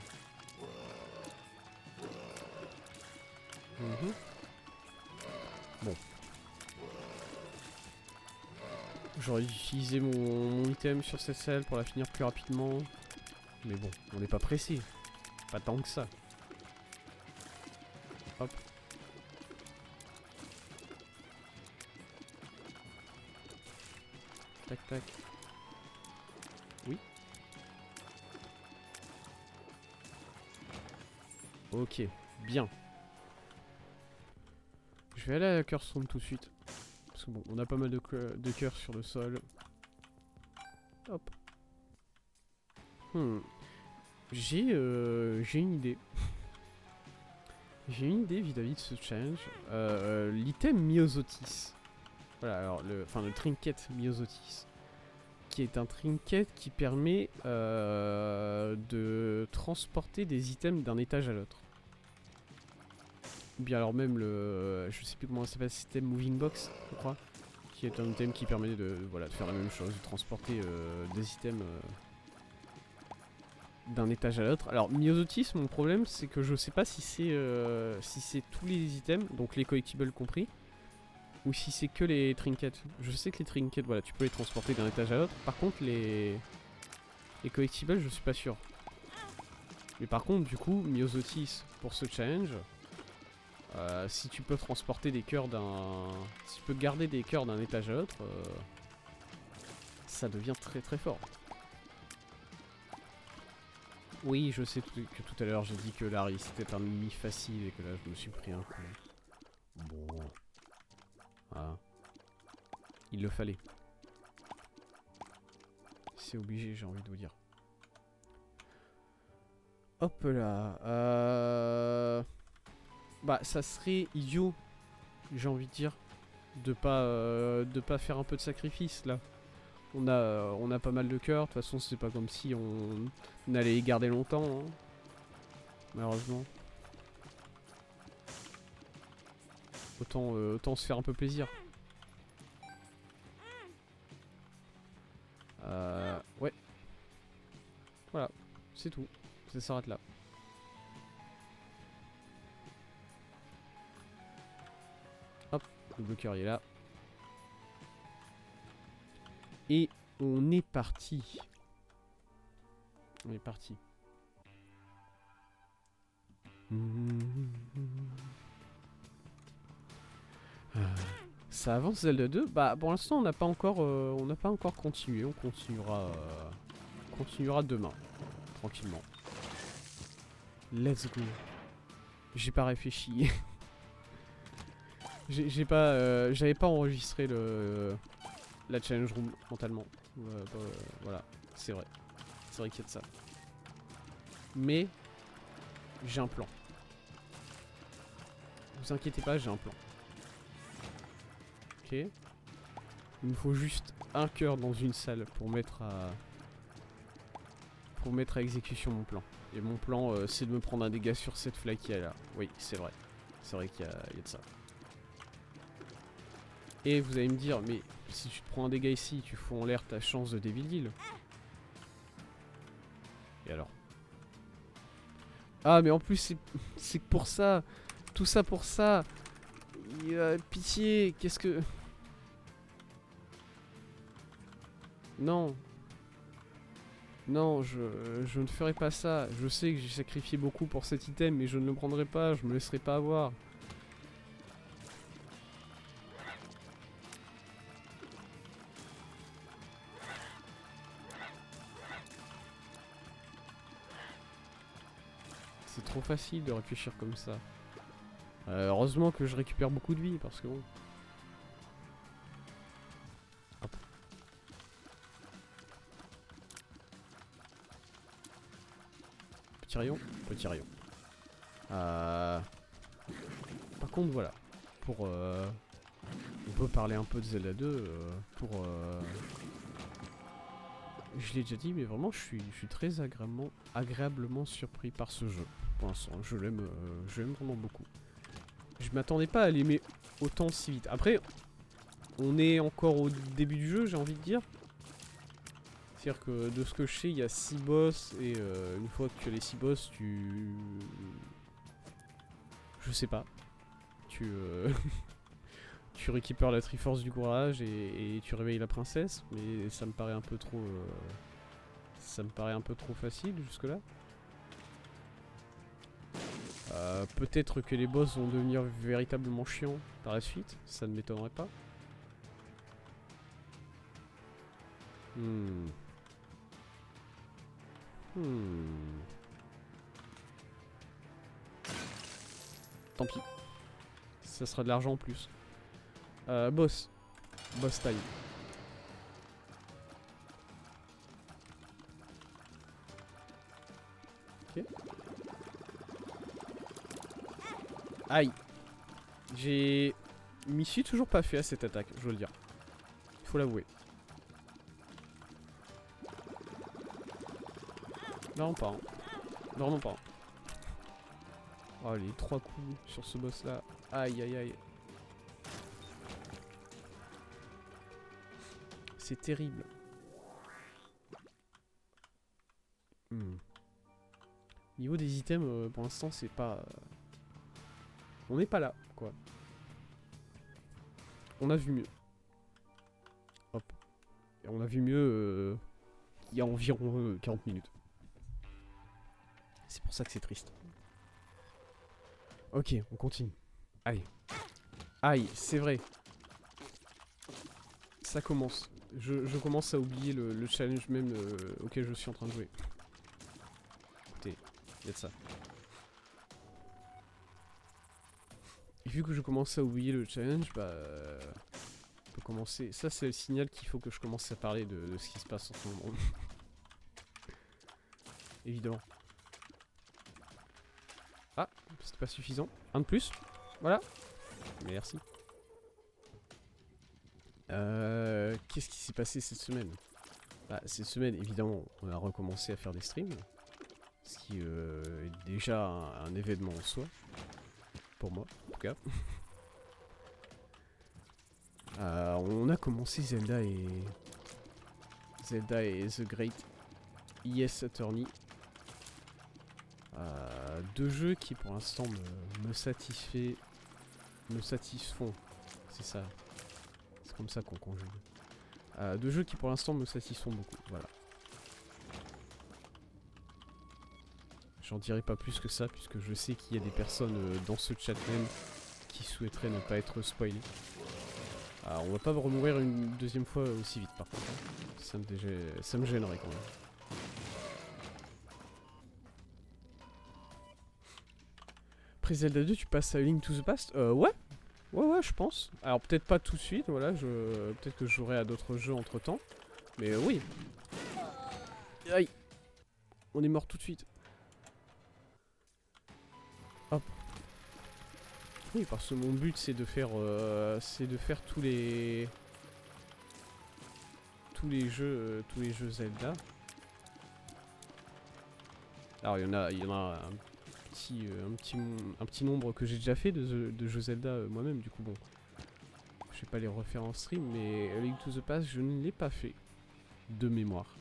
Bon. J'aurais utilisé mon item sur cette salle pour la finir plus rapidement. Mais bon, on n'est pas pressé. Pas tant que ça. Hop. Tac tac. Oui. Ok, bien. Je vais aller à la Curse Room tout de suite. Parce que bon, on a pas mal de cœurs sur le sol. Hop. J'ai une idée. J'ai une idée vis-à-vis de ce challenge. L'item Myosotis. Voilà, alors le trinket Myosotis. Qui est un trinket qui permet de transporter des items d'un étage à l'autre. Ou bien alors même le... je sais plus comment ça s'appelle, système Moving Box, je crois. qui est un item qui permet de, voilà, de faire la même chose, de transporter des items d'un étage à l'autre. Alors Myosotis, mon problème c'est que je sais pas si c'est tous les items, donc les collectibles compris, ou si c'est que les trinkets. Je sais que les trinkets, voilà, tu peux les transporter d'un étage à l'autre. Par contre les collectibles, je suis pas sûr. Mais par contre, du coup, Myosotis pour ce challenge, si tu peux transporter des cœurs si tu peux garder des cœurs d'un étage à l'autre, ça devient très très fort. Oui, je sais que tout à l'heure j'ai dit que Larry c'était un ennemi facile et que là je me suis pris un coup. Bon. Ah. Il le fallait. C'est obligé, j'ai envie de vous dire. Hop là. Bah, ça serait idiot, j'ai envie de dire, de pas faire un peu de sacrifice là. On a pas mal de cœurs, de toute façon c'est pas comme si on allait les garder longtemps, hein. Malheureusement. Autant se faire un peu plaisir. Ouais. Voilà, c'est tout. Ça s'arrête là. Hop, le bloqueur il est là. Et on est parti. On est parti. Ça avance Zelda 2. Bah pour l'instant on n'a pas encore continué. On continuera demain. Tranquillement. Let's go. J'ai pas réfléchi. J'avais pas enregistré la challenge room mentalement. Voilà, c'est vrai. C'est vrai qu'il y a de ça. Mais j'ai un plan. Vous inquiétez pas, j'ai un plan. Ok. Il me faut juste un cœur dans une salle pour mettre à exécution mon plan. Et mon plan, c'est de me prendre un dégât sur cette fly qui est là. Oui, c'est vrai. C'est vrai qu'il y a de ça. Et vous allez me dire, mais si tu te prends un dégât ici, tu fous en l'air ta chance de Devil Deal. Et alors? Ah, mais en plus, c'est pour ça. Tout ça pour ça. Pitié, qu'est-ce que... Non. Non, je ne ferai pas ça. Je sais que j'ai sacrifié beaucoup pour cet item, mais je ne le prendrai pas. Je me laisserai pas avoir. C'est trop facile de réfléchir comme ça. Heureusement que je récupère beaucoup de vie, parce que bon... Hop. Petit rayon. Petit rayon. Par contre, voilà. Pour... On peut parler un peu de Zelda 2. Je l'ai déjà dit, mais vraiment, je suis très agréablement surpris par ce jeu. Pour l'instant, je l'aime vraiment beaucoup. Je m'attendais pas à l'aimer autant si vite. Après, on est encore au début du jeu, j'ai envie de dire. C'est-à-dire que de ce que je sais, il y a 6 boss, et une fois que tu as les 6 boss, je sais pas. Tu récupères la Triforce du courage et tu réveilles la princesse, mais ça me paraît un peu trop... ça me paraît un peu trop facile jusque-là. Peut-être que les boss vont devenir véritablement chiants par la suite, ça ne m'étonnerait pas. Tant pis. Ça sera de l'argent en plus. Boss time. Ok. Aïe. M'y suis toujours pas fait à cette attaque, je veux le dire. Il faut l'avouer. Non, pas. Hein. Vraiment pas. Oh, les 3 coups sur ce boss là. Aïe aïe aïe. C'est terrible. Niveau des items, pour l'instant, c'est pas... on n'est pas là, quoi. On a vu mieux. Hop. Et on a vu mieux il y a environ 40 minutes. C'est pour ça que c'est triste. Ok, on continue. Aïe. Aïe, c'est vrai. Ça commence. Je commence à oublier le challenge même auquel je suis en train de jouer. Écoutez, il y a de ça. Et vu que je commence à oublier le challenge, bah... on peut commencer... Ça, c'est le signal qu'il faut que je commence à parler de ce qui se passe en ce moment. Évidemment. Ah, c'était pas suffisant. Un de plus. Voilà. Merci. Qu'est-ce qui s'est passé cette semaine? Bah, cette semaine, évidemment, on a recommencé à faire des streams. Ce qui est déjà un événement en soi. Pour moi, en tout cas. On a commencé Zelda et The Great Yes Attorney. Deux jeux qui pour l'instant me satisfont. C'est ça. C'est comme ça qu'on conjugue. Deux jeux qui pour l'instant me satisfont beaucoup. Voilà. J'en dirai pas plus que ça puisque je sais qu'il y a des personnes dans ce chat même qui souhaiteraient ne pas être spoilées. On va pas remourir une deuxième fois aussi vite par contre. Hein. Ça me gênerait quand même. Après Zelda 2, tu passes à Link to the Past? Ouais. Ouais, je pense. Alors peut-être pas tout de suite, voilà. Peut-être que je jouerai à d'autres jeux entre temps. Mais oui. Aïe. On est mort tout de suite. Hop. Oui, parce que mon but c'est de faire tous les jeux Zelda. Alors il y en a un petit nombre que j'ai déjà fait de jeux Zelda moi-même, du coup bon. Je vais pas les refaire en stream, mais Link to the Past je ne l'ai pas fait de mémoire.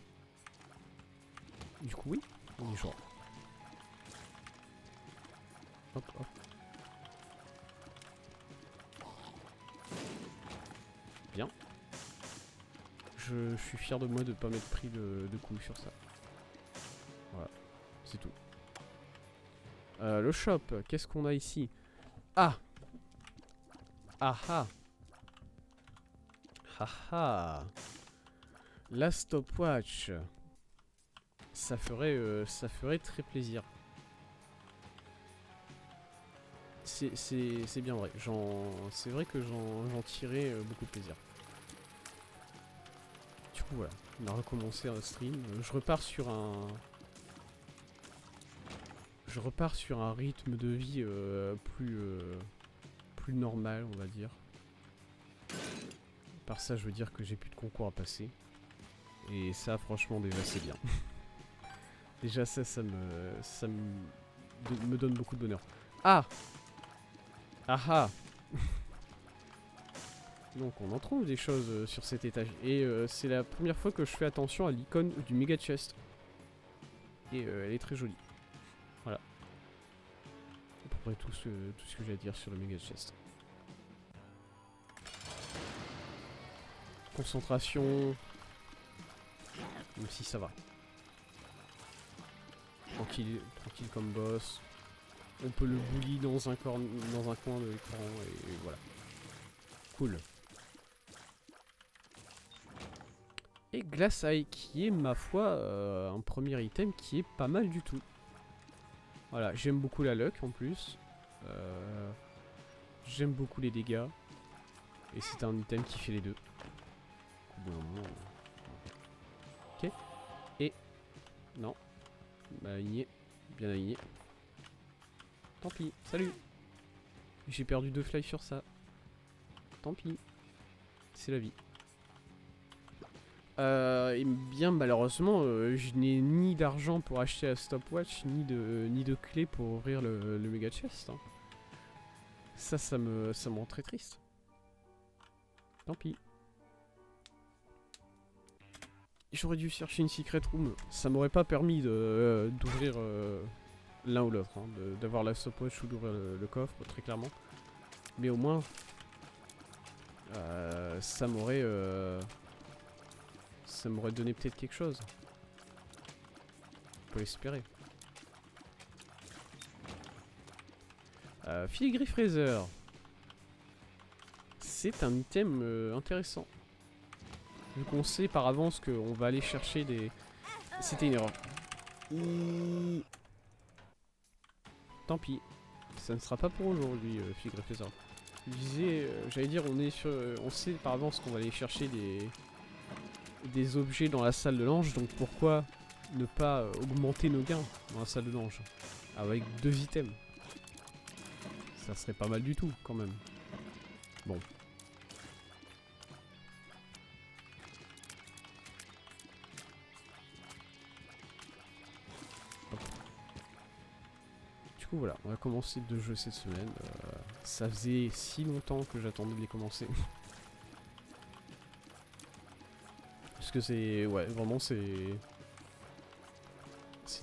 Du coup oui, on y joue. Hop hop. Bien. Je suis fier de moi de pas m'être pris de coups sur ça. Voilà, c'est tout. Le shop, qu'est-ce qu'on a ici? Ah! Ah ah! Ah ah! La stopwatch. Ça ferait très plaisir. C'est bien vrai. C'est vrai que j'en tirais beaucoup de plaisir. Du coup voilà, on a recommencé un stream. Je repars sur un rythme de vie plus normal, on va dire. Par ça, je veux dire que j'ai plus de concours à passer. Et ça, franchement, déjà, c'est bien. Déjà, ça me donne beaucoup de bonheur. Ah! Ah ah! Donc, on en trouve des choses sur cet étage. Et c'est la première fois que je fais attention à l'icône du Mega Chest. Et elle est très jolie. Voilà. À peu près tout ce que j'ai à dire sur le Mega Chest. Concentration. Même si ça va. Tranquille comme boss. On peut le bully dans un coin de l'écran et voilà. Cool. Et Glass Eye qui est ma foi un premier item qui est pas mal du tout. Voilà, j'aime beaucoup la luck en plus. J'aime beaucoup les dégâts. Et c'est un item qui fait les deux. Ok. Et... non. Mal aligné. Bien aligné. Tant pis. Salut. J'ai perdu 2 fly sur ça. Tant pis. C'est la vie. Et bien malheureusement, je n'ai ni d'argent pour acheter la stopwatch, ni de clé pour ouvrir le Mega Chest. Hein. Ça me rend très triste. Tant pis. J'aurais dû chercher une secret room. Ça m'aurait pas permis d'ouvrir l'un ou l'autre. Hein, d'avoir la stopwatch ou d'ouvrir le coffre, très clairement. Mais au moins, ça m'aurait donné peut-être quelque chose. On peut l'espérer. Filigree Fraser. C'est un item intéressant. Vu qu'on sait par avance qu'on va aller chercher des... C'était une erreur. Tant pis. Ça ne sera pas pour aujourd'hui, Filigree Fraser. Je disais, j'allais dire, on sait par avance qu'on va aller chercher des objets dans la salle de l'ange, donc pourquoi ne pas augmenter nos gains dans la salle de l'ange avec 2 items? Ça serait pas mal du tout, quand même. Bon. Du coup, voilà, on va commencer 2 jeux cette semaine. Ça faisait si longtemps que j'attendais de les commencer. Parce que c'est... Ouais, vraiment, c'est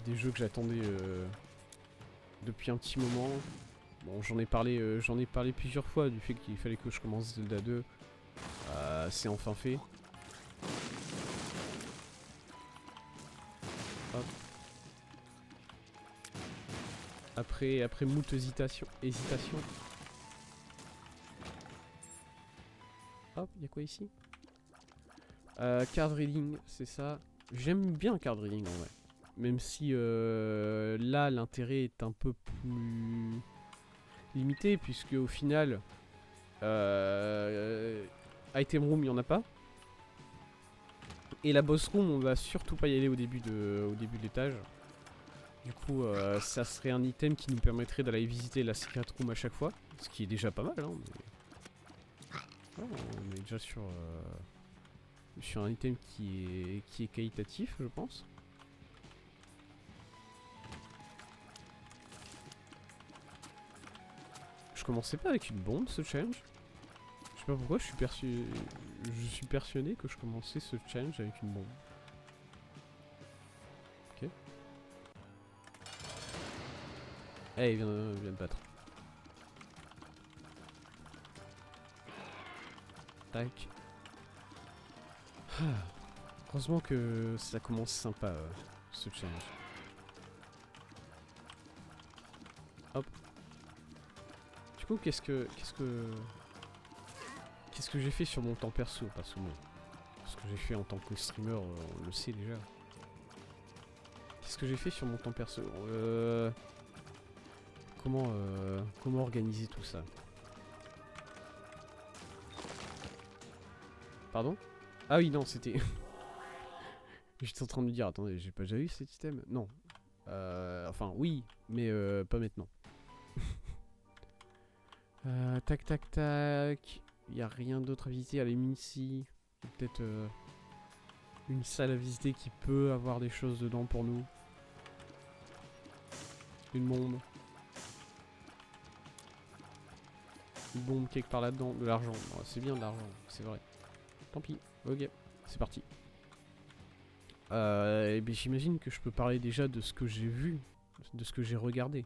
des jeux que j'attendais depuis un petit moment. Bon, j'en ai parlé plusieurs fois du fait qu'il fallait que je commence Zelda 2. C'est enfin fait. Hop. Après moult hésitation. Hop, y'a quoi ici? Card reading, c'est ça. J'aime bien card reading en vrai. Même si là l'intérêt est un peu plus limité, puisque au final item room il n'y en a pas. Et la boss room on va surtout pas y aller au début de l'étage. Du coup ça serait un item qui nous permettrait d'aller visiter la secret room à chaque fois. Ce qui est déjà pas mal hein, mais... oh, on est déjà sur un item qui est qualitatif je pense. Je commençais pas avec une bombe ce challenge. Je sais pas pourquoi je suis persuadé que je commençais ce challenge avec une bombe. Ok. Eh, il vient de battre. Tac. Ah. Heureusement que ça commence sympa ce challenge. Hop. Du coup, qu'est-ce que j'ai fait sur mon temps perso? Parce que bon, ce que j'ai fait en tant que streamer, on le sait déjà. Qu'est-ce que j'ai fait sur mon temps perso? Comment organiser tout ça? Pardon? Ah oui, non, c'était... J'étais en train de me dire, attendez, j'ai pas déjà eu cet item? Non. Enfin, oui, mais pas maintenant. Tac, tac, tac. Il y a rien d'autre à visiter. Allez, ici. Peut-être une salle à visiter qui peut avoir des choses dedans pour nous. Une bombe. Une bombe quelque part là-dedans. De l'argent. Oh, c'est bien de l'argent, c'est vrai. Tant pis. Ok, c'est parti. Et bien j'imagine que je peux parler déjà de ce que j'ai vu. De ce que j'ai regardé.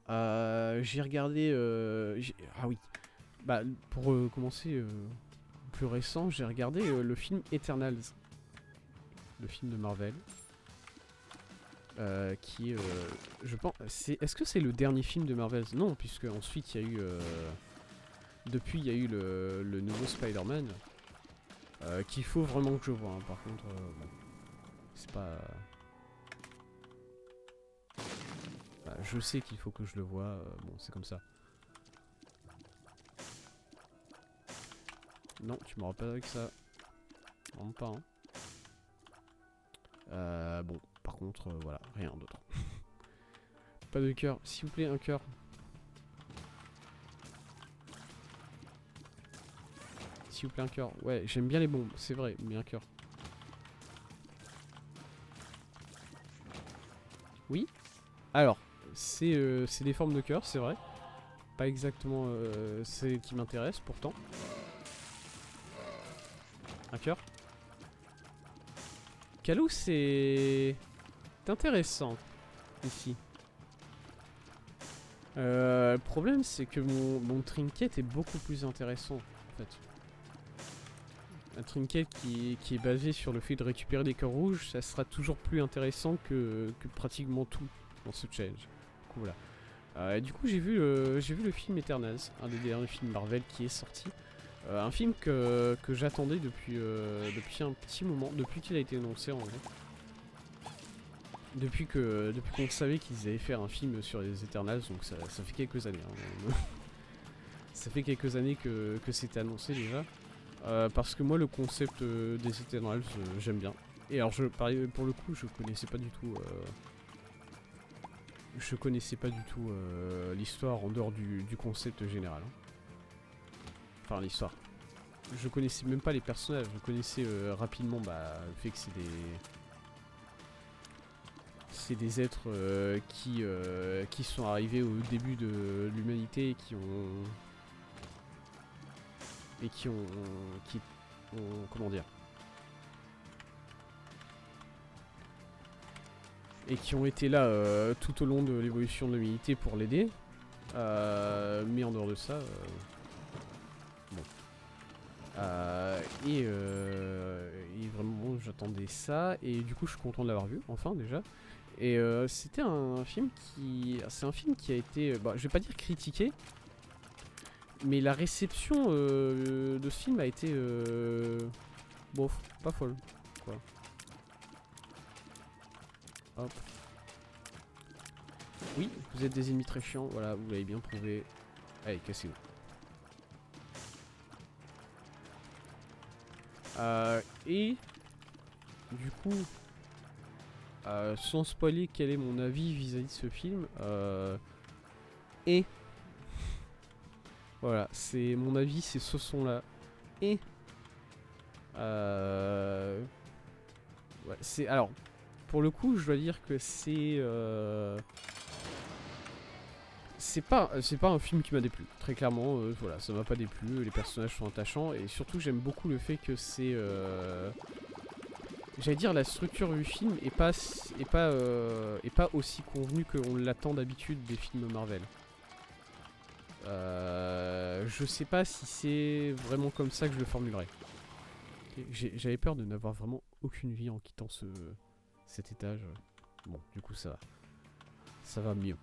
J'ai regardé... ah oui. Bah, pour commencer, plus récent, j'ai regardé le film Eternals. Le film de Marvel. Qui est... je pense... Est-ce que c'est le dernier film de Marvel? Non, puisque ensuite il y a eu... depuis, il y a eu le nouveau Spider-Man. Qu'il faut vraiment que je vois. Hein. Par contre, bon, c'est pas... Bah, je sais qu'il faut que je le voie. Bon, c'est comme ça. Non, tu m'auras pas avec ça. Vraiment pas, hein. Bon, par contre, voilà, rien d'autre. Pas de cœur. S'il vous plaît, un cœur. S'il vous plaît, un cœur. Ouais, j'aime bien les bombes, c'est vrai, mais un cœur. Oui. Alors, c'est des formes de cœur, c'est vrai. Pas exactement celles qui m'intéressent, pourtant. Un cœur. Calou, c'est intéressant ici. Le problème, c'est que mon trinket est beaucoup plus intéressant, en fait. Un trinket qui est basé sur le fait de récupérer des cœurs rouges, ça sera toujours plus intéressant que pratiquement tout dans ce challenge. Du coup, voilà. Du coup, j'ai vu le film Eternals, un des derniers films Marvel qui est sorti. Un film que j'attendais depuis un petit moment, depuis qu'il a été annoncé en vrai. Depuis qu'on savait qu'ils allaient faire un film sur les Eternals, donc ça fait quelques années. Hein. Ça fait quelques années que c'était annoncé déjà. Parce que moi le concept des Eternals j'aime bien. Et alors pour le coup je connaissais pas du tout l'histoire en dehors du concept général. Hein. Enfin l'histoire. Je connaissais même pas les personnages, je connaissais rapidement le fait que c'est des êtres qui sont arrivés au début de l'humanité et qui ont comment dire, et qui ont été là tout au long de l'évolution de l'humanité pour l'aider, mais en dehors de ça bon. Et vraiment j'attendais ça et du coup je suis content de l'avoir vu enfin déjà. Et c'était un film qui a été, je vais pas dire critiqué, mais la réception de ce film a été bof, pas folle quoi. Hop. Oui, vous êtes des ennemis très chiants, voilà, vous l'avez bien prouvé. Allez, cassez-vous. Et du coup, sans spoiler quel est mon avis vis-à-vis de ce film, et voilà, c'est mon avis, c'est ce son là. Et ouais, c'est alors pour le coup, je dois dire que c'est pas un film qui m'a déplu. Très clairement, voilà, ça m'a pas déplu. Les personnages sont attachants et surtout j'aime beaucoup le fait que c'est j'allais dire la structure du film est pas aussi convenue qu'on l'attend d'habitude des films Marvel. Je sais pas si c'est vraiment comme ça que je le formulerai. J'avais peur de n'avoir vraiment aucune vie en quittant cet étage. Bon, du coup ça va mieux.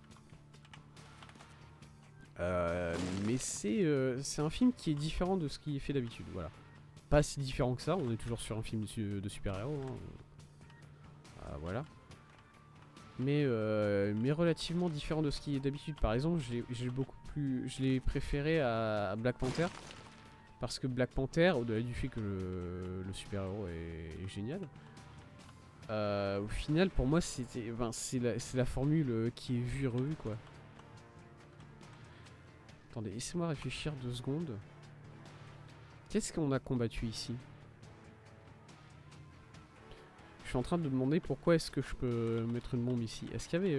Mais c'est un film qui est différent de ce qui est fait d'habitude, voilà. Pas si différent que ça, on est toujours sur un film de super-héros, hein. Voilà. Mais relativement différent de ce qui est d'habitude. Par exemple, je l'ai préféré à Black Panther. Parce que Black Panther, au-delà du fait que le super-héros est génial, au final, pour moi, c'est la formule qui est vue et revue, quoi. Attendez, laissez-moi réfléchir 2 secondes. Qu'est-ce qu'on a combattu ici? Je suis en train de me demander pourquoi est-ce que je peux mettre une bombe ici. Est-ce qu'il y avait...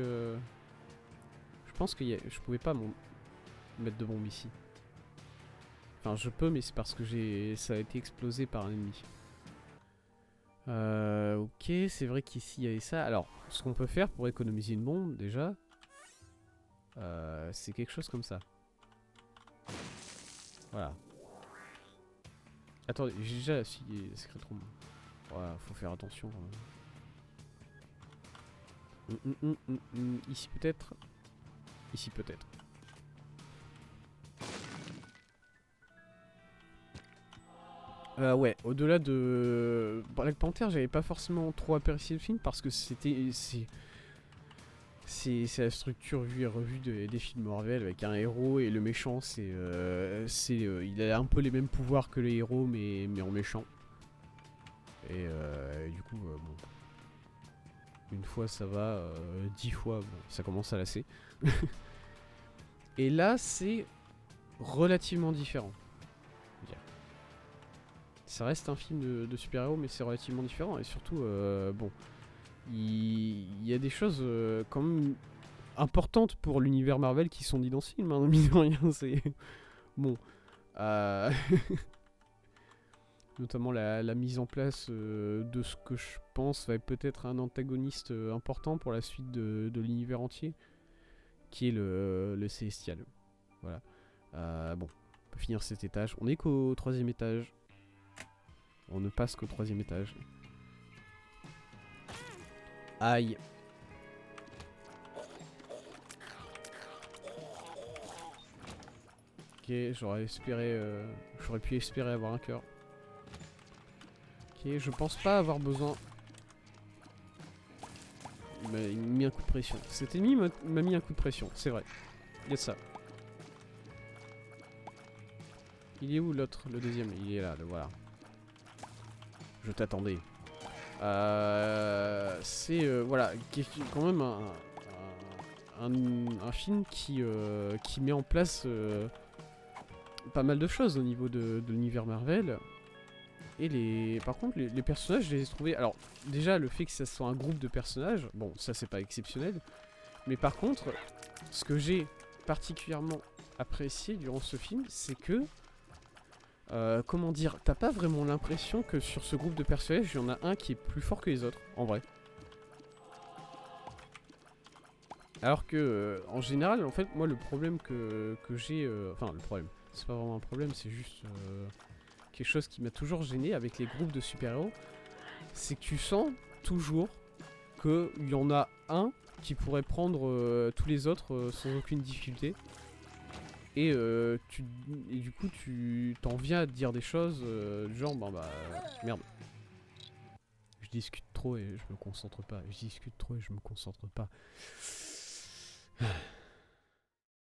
Je pense que je pouvais pas mettre de bombe ici. Enfin, je peux, mais c'est parce que ça a été explosé par un ennemi. Ok, c'est vrai qu'ici il y avait ça. Alors, ce qu'on peut faire pour économiser une bombe, déjà, c'est quelque chose comme ça. Voilà. Attendez, j'ai déjà la Secret Room. Voilà, faut faire attention. Ici peut-être. Ici peut-être. Ouais, au-delà de Black Panther, j'avais pas forcément trop apprécié le film parce que c'est la structure vue et revue des films Marvel avec un héros et le méchant, il a un peu les mêmes pouvoirs que les héros mais en méchant. Et du coup, bon, une fois ça va, 10 fois, bon, ça commence à lasser. Et là, c'est relativement différent. Ça reste un film de super-héros, mais c'est relativement différent. Et surtout, bon, il y a des choses quand même importantes pour l'univers Marvel qui sont dites dans ce film, hein, mine de rien, c'est... Bon. notamment la mise en place de ce que je pense va être peut-être un antagoniste important pour la suite de l'univers entier, qui est le Célestial. Voilà. Bon, on peut finir cet étage. On est qu'au 3e étage. On ne passe qu'au 3e étage. Aïe. Ok, j'aurais pu espérer avoir un cœur. Ok, je pense pas avoir besoin. Il m'a mis un coup de pression. Cet ennemi m'a mis un coup de pression, c'est vrai. Il y a de ça. Il est où l'autre, le deuxième? Il est là, le voilà. Je t'attendais. C'est voilà, quand même un film qui met en place pas mal de choses au niveau de l'univers Marvel. Et par contre, les personnages, je les ai trouvés. Alors, déjà, le fait que ça soit un groupe de personnages, bon, ça c'est pas exceptionnel. Mais par contre, ce que j'ai particulièrement apprécié durant ce film, c'est que. Comment dire, t'as pas vraiment l'impression que sur ce groupe de personnages, il y en a un qui est plus fort que les autres, en vrai. Alors que, en général, en fait, moi, le problème que j'ai... Enfin, le problème, c'est pas vraiment un problème, c'est juste quelque chose qui m'a toujours gêné avec les groupes de super-héros. C'est que tu sens toujours qu'il y en a un qui pourrait prendre tous les autres sans aucune difficulté. Et du coup, tu t'en viens à te dire des choses du genre, merde. Je discute trop et je me concentre pas. Je discute trop et je me concentre pas.